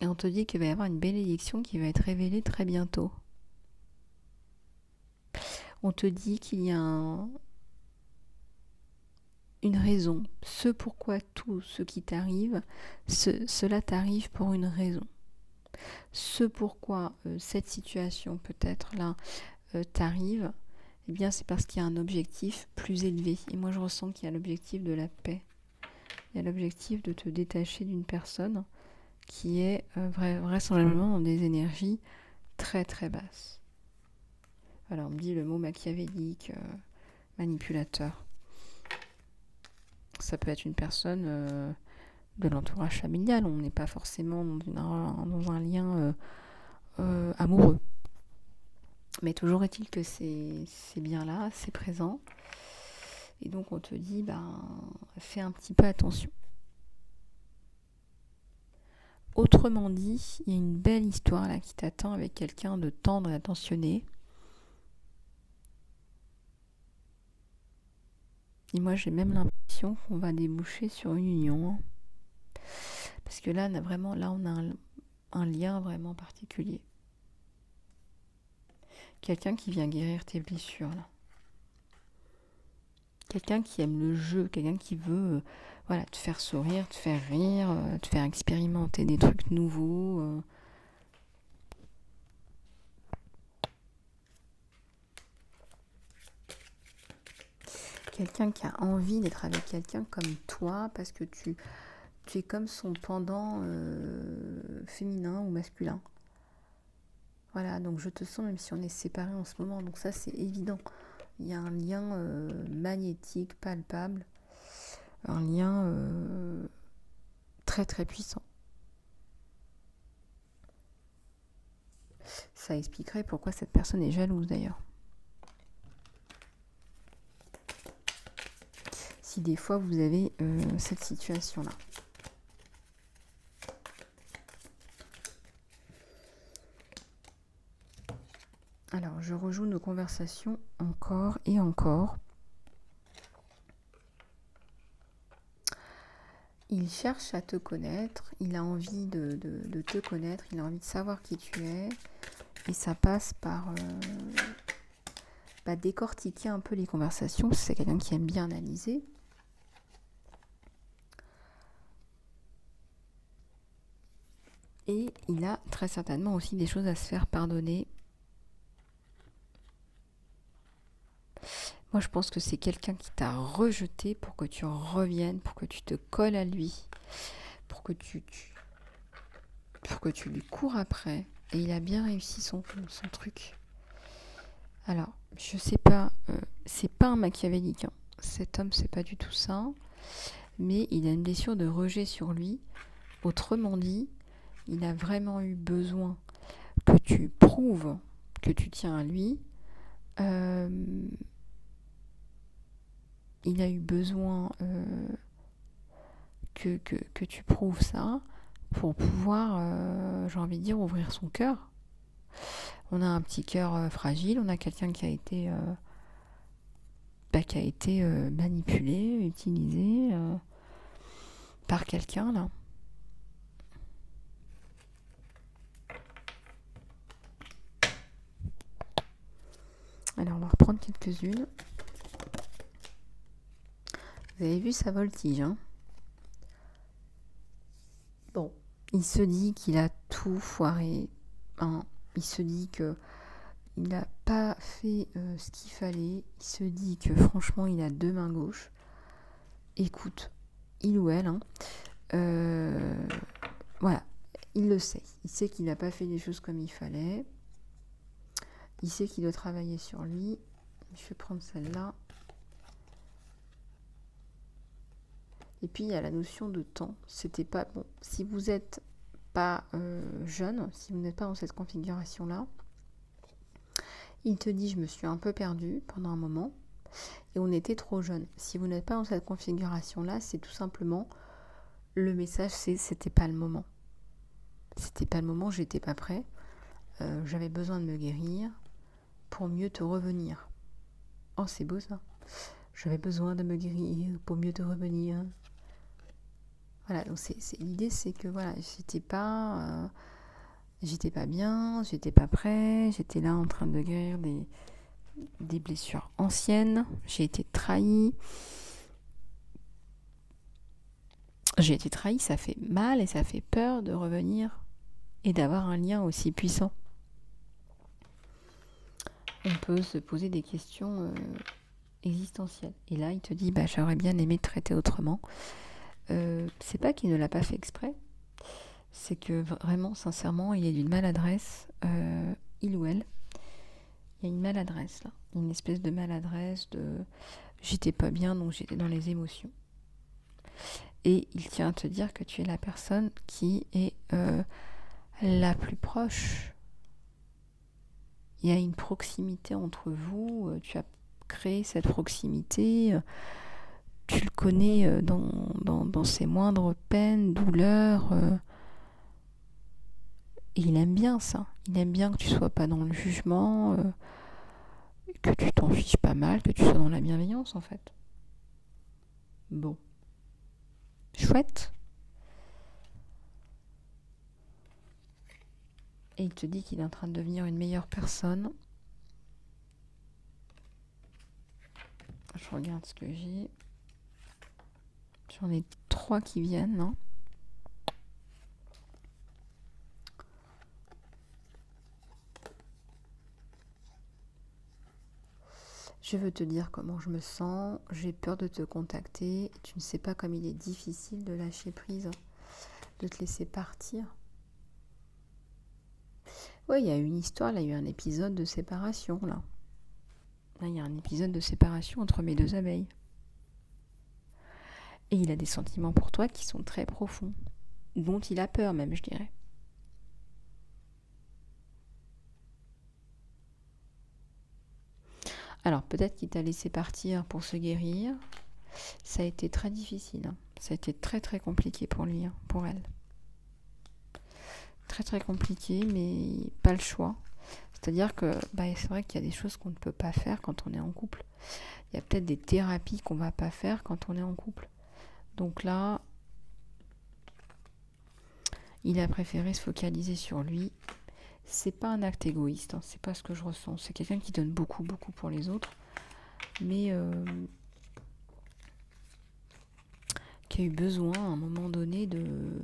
Et on te dit qu'il va y avoir une bénédiction qui va être révélée très bientôt. On te dit qu'il y a une raison, ce pourquoi tout ce qui t'arrive, cela t'arrive pour une raison. Ce pourquoi cette situation peut-être là t'arrive, eh bien c'est parce qu'il y a un objectif plus élevé. Et moi je ressens qu'il y a l'objectif de la paix. Il y a l'objectif de te détacher d'une personne qui est vraisemblablement dans des énergies très très basses. Alors on me dit le mot machiavélique, manipulateur. Ça peut être une personne de l'entourage familial. On n'est pas forcément dans un lien amoureux. Mais toujours est-il que c'est bien là, c'est présent. Et donc on te dit, fais un petit peu attention. Autrement dit, il y a une belle histoire là qui t'attend avec quelqu'un de tendre et attentionné. Et moi j'ai même l'impression qu'on va déboucher sur une union. Parce que là on a un lien vraiment particulier. Quelqu'un qui vient guérir tes blessures là. Quelqu'un qui aime le jeu, quelqu'un qui veut te faire sourire, te faire rire, te faire expérimenter des trucs nouveaux. Quelqu'un qui a envie d'être avec quelqu'un comme toi parce que tu es comme son pendant féminin ou masculin. Voilà, donc je te sens même si on est séparés en ce moment, donc ça c'est évident. Il y a un lien magnétique, palpable, un lien très très puissant. Ça expliquerait pourquoi cette personne est jalouse d'ailleurs. Si des fois vous avez cette situation-là. Alors, je rejoue nos conversations encore et encore. Il cherche à te connaître, il a envie de te connaître, il a envie de savoir qui tu es. Et ça passe par décortiquer un peu les conversations. C'est quelqu'un qui aime bien analyser. Et il a très certainement aussi des choses à se faire pardonner Moi, je pense que c'est quelqu'un qui t'a rejeté pour que tu reviennes, pour que tu te colles à lui, pour que pour que tu lui cours après. Et il a bien réussi son truc. Alors, je sais pas, c'est pas un machiavélique, hein. Cet homme, c'est pas du tout ça. Mais il a une blessure de rejet sur lui. Autrement dit, il a vraiment eu besoin que tu prouves que tu tiens à lui. Euh, il a eu besoin que tu prouves ça pour pouvoir, j'ai envie de dire, ouvrir son cœur. On a un petit cœur fragile, on a quelqu'un qui a été, manipulé, utilisé par quelqu'un là. Alors on va reprendre quelques-unes. Vous avez vu, ça voltige, hein. Bon, il se dit qu'il a tout foiré, hein. Il se dit que il n'a pas fait ce qu'il fallait. Il se dit que franchement, il a deux mains gauches. Écoute, il ou elle, hein, voilà, il le sait. Il sait qu'il n'a pas fait les choses comme il fallait. Il sait qu'il doit travailler sur lui. Je vais prendre celle-là. Et puis, il y a la notion de temps. C'était pas bon. Si vous n'êtes pas jeune, si vous n'êtes pas dans cette configuration-là, il te dit, je me suis un peu perdue pendant un moment et on était trop jeune. Si vous n'êtes pas dans cette configuration-là, c'est tout simplement, le message, c'était pas le moment. C'était pas le moment, j'étais pas prêt. J'avais besoin de me guérir pour mieux te revenir. Oh, c'est beau ça. J'avais besoin de me guérir pour mieux te revenir. Voilà, donc l'idée, c'est que voilà, j'étais pas bien, j'étais pas prêt, j'étais là en train de guérir des blessures anciennes, j'ai été trahie. J'ai été trahie, ça fait mal et ça fait peur de revenir et d'avoir un lien aussi puissant. On peut se poser des questions existentielles. Et là, il te dit, j'aurais bien aimé te traiter autrement. C'est pas qu'il ne l'a pas fait exprès, c'est que vraiment, sincèrement, il y a d'une maladresse, il ou elle. Il y a une maladresse là, une espèce de maladresse de j'étais pas bien, donc j'étais dans les émotions. Et il tient à te dire que tu es la personne qui est la plus proche. Il y a une proximité entre vous, tu as créé cette proximité, tu le connais dans ses moindres peines, douleurs. Et il aime bien ça. Il aime bien que tu sois pas dans le jugement, que tu t'en fiches pas mal, que tu sois dans la bienveillance en fait. Bon. Chouette. Et il te dit qu'il est en train de devenir une meilleure personne. Je regarde ce que j'ai. J'en ai 3 qui viennent, non ? Je veux te dire comment je me sens, j'ai peur de te contacter, tu ne sais pas comme il est difficile de lâcher prise, de te laisser partir. Oui, il y a eu une histoire, là, il y a eu un épisode de séparation, là. Là, il y a un épisode de séparation entre mes deux abeilles. Et il a des sentiments pour toi qui sont très profonds, dont il a peur même, je dirais. Alors, peut-être qu'il t'a laissé partir pour se guérir. Ça a été très difficile, hein. Ça a été très très compliqué pour lui, hein, pour elle. Très très compliqué, mais pas le choix. C'est-à-dire que c'est vrai qu'il y a des choses qu'on ne peut pas faire quand on est en couple. Il y a peut-être des thérapies qu'on ne va pas faire quand on est en couple. Donc là, il a préféré se focaliser sur lui. C'est pas un acte égoïste, hein, c'est pas ce que je ressens. C'est quelqu'un qui donne beaucoup, beaucoup pour les autres, mais qui a eu besoin à un moment donné de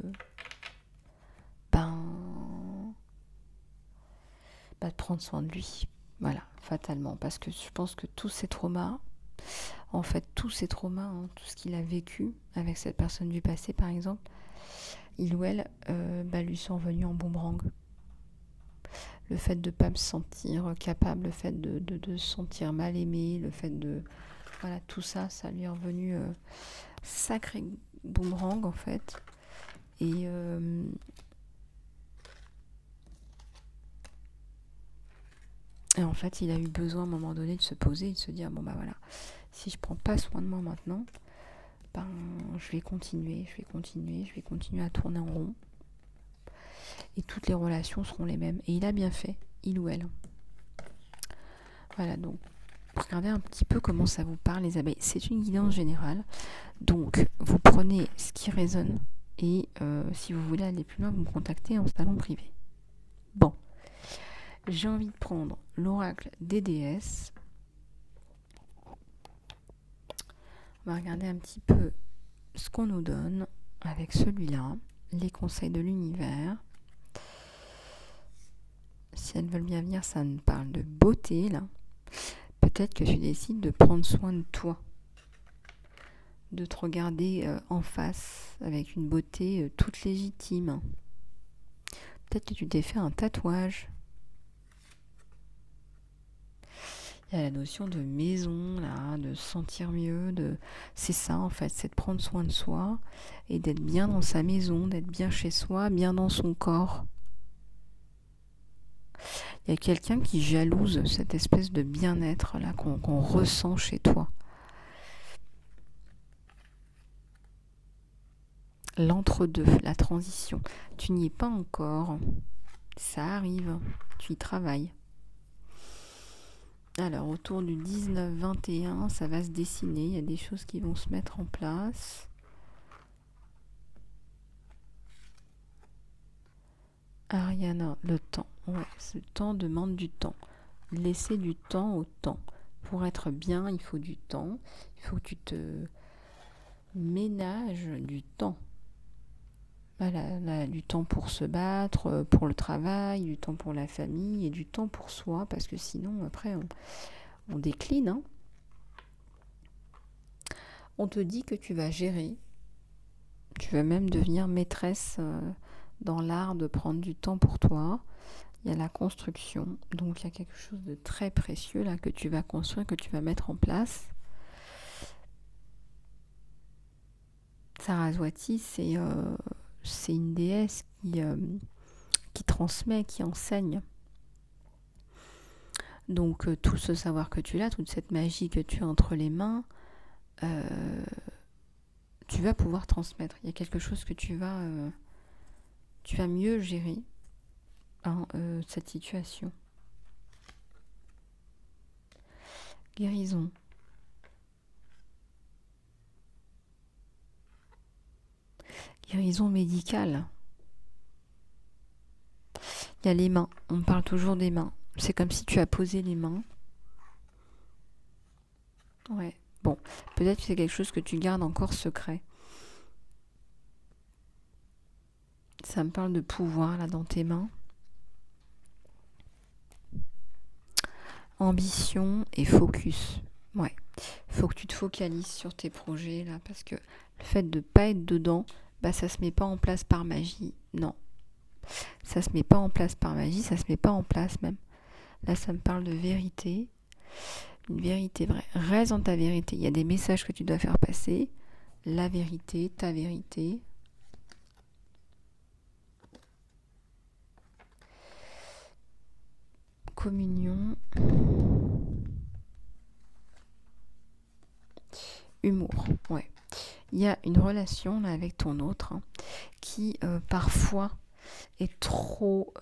prendre soin de lui. Voilà, fatalement. Parce que je pense que tous ces traumas, En fait, tous ces traumas, hein, tout ce qu'il a vécu avec cette personne du passé, par exemple, il ou elle lui sont revenus en boomerang. Le fait de ne pas me sentir capable, le fait de se sentir mal aimé, le fait de... Voilà, tout ça, ça lui est revenu sacré boomerang, en fait. Et en fait, il a eu besoin à un moment donné de se poser et de se dire, bon bah voilà, si je prends pas soin de moi maintenant, je vais continuer à tourner en rond. Et toutes les relations seront les mêmes. Et il a bien fait, il ou elle. Voilà, donc, regardez un petit peu comment ça vous parle, les abeilles. C'est une guidance générale. Donc, vous prenez ce qui résonne. Et si vous voulez aller plus loin, vous me contactez en salon privé. Bon. J'ai envie de prendre l'oracle des déesses. On va regarder un petit peu ce qu'on nous donne avec celui-là. Les conseils de l'univers. Si elles veulent bien venir, ça me parle de beauté, là. Peut-être que tu décides de prendre soin de toi. De te regarder en face avec une beauté toute légitime. Peut-être que tu t'es fait un tatouage. Il y a la notion de maison, là, de se sentir mieux. C'est ça, en fait, c'est de prendre soin de soi et d'être bien dans sa maison, d'être bien chez soi, bien dans son corps. Il y a quelqu'un qui jalouse cette espèce de bien-être là qu'on ressent chez toi. L'entre-deux, la transition. Tu n'y es pas encore. Ça arrive. Tu y travailles. Alors, autour du 19-21, ça va se dessiner. Il y a des choses qui vont se mettre en place. Ariana, le temps. Ouais, ce temps demande du temps. Laisser du temps au temps. Pour être bien, il faut du temps. Il faut que tu te ménages du temps. Voilà, du temps pour se battre, pour le travail, du temps pour la famille et du temps pour soi, parce que sinon, après, on décline. Hein. On te dit que tu vas gérer. Tu vas même devenir maîtresse dans l'art de prendre du temps pour toi. Il y a la construction. Donc, il y a quelque chose de très précieux là que tu vas construire, que tu vas mettre en place. Saraswati, c'est une déesse qui transmet, qui enseigne. Donc tout ce savoir que tu as, toute cette magie que tu as entre les mains, tu vas pouvoir transmettre. Il y a quelque chose que tu vas mieux gérer cette situation. Guérison. Guérison médicale. Il y a les mains. On parle toujours des mains. C'est comme si tu as posé les mains. Ouais. Bon, peut-être que c'est quelque chose que tu gardes encore secret. Ça me parle de pouvoir là dans tes mains. Ambition et focus. Ouais. Faut que tu te focalises sur tes projets là, parce que le fait de ne pas être dedans, ça se met pas en place par magie. Non. Ça se met pas en place par magie, ça se met pas en place même. Là, ça me parle de vérité. Une vérité vraie. Reste dans ta vérité. Il y a des messages que tu dois faire passer. La vérité, ta vérité. Communion. Humour. Ouais. Il y a une relation là avec ton autre qui parfois est trop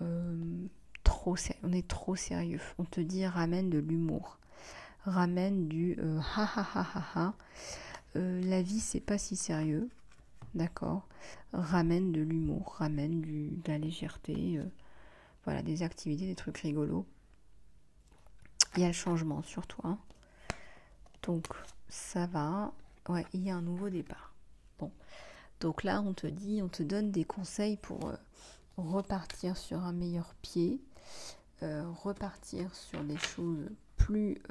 sérieux. On est trop sérieux. On te dit ramène de l'humour. Ramène du ha ha ha ha ha. La vie c'est pas si sérieux. D'accord. Ramène de l'humour. Ramène de la légèreté. Voilà, des activités, des trucs rigolos. Il y a le changement sur toi. Donc ça va. Ouais, il y a un nouveau départ. Bon. Donc là, on te donne des conseils pour repartir sur un meilleur pied, repartir sur des choses plus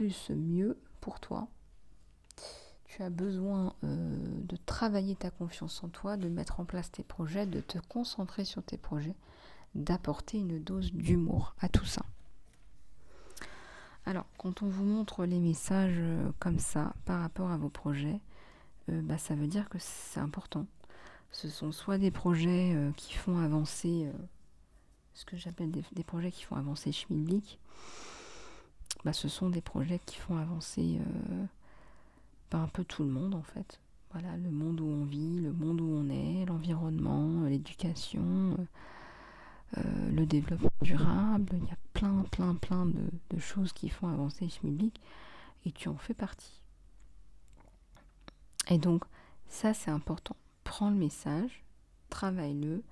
plus mieux pour toi. Tu as besoin de travailler ta confiance en toi, de mettre en place tes projets, de te concentrer sur tes projets, d'apporter une dose d'humour à tout ça. Alors, quand on vous montre les messages comme ça par rapport à vos projets, ça veut dire que c'est important. Ce sont soit des projets qui font avancer, ce que j'appelle des projets qui font avancer Schmilblick. Ce sont des projets qui font avancer un peu tout le monde en fait. Voilà, le monde où on vit, le monde où on est, l'environnement, l'éducation, le développement durable. Il y a plein de choses qui font avancer Schmilblick et tu en fais partie. Et donc, ça c'est important. Prends le message, travaille-le,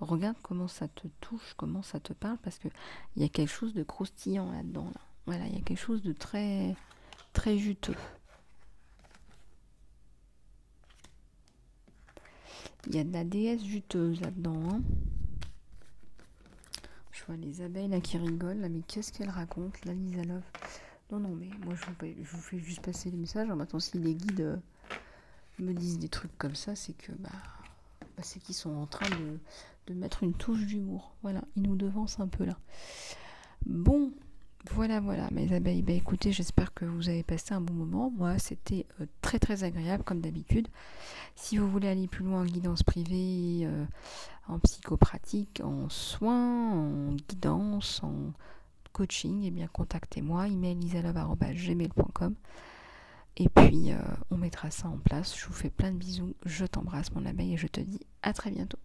regarde comment ça te touche, comment ça te parle, parce qu'il y a quelque chose de croustillant là-dedans. Là. Voilà, il y a quelque chose de très, très juteux. Il y a de la déesse juteuse là-dedans. Hein. Je vois les abeilles là qui rigolent. Là, mais qu'est-ce qu'elles racontent, là, Lisa Love? Non, mais moi je vous fais juste passer les messages. Maintenant, si les guides me disent des trucs comme ça, c'est que c'est qu'ils sont en train de mettre une touche d'humour. Voilà, ils nous devancent un peu là. Bon, voilà, mes abeilles. Écoutez, j'espère que vous avez passé un bon moment. Moi, c'était très très agréable comme d'habitude. Si vous voulez aller plus loin en guidance privée, en psychopratique, en soins, en guidance, en coaching, eh bien contactez-moi, email lisalove@gmail.com. Et puis, on mettra ça en place. Je vous fais plein de bisous. Je t'embrasse, mon abeille, et je te dis à très bientôt.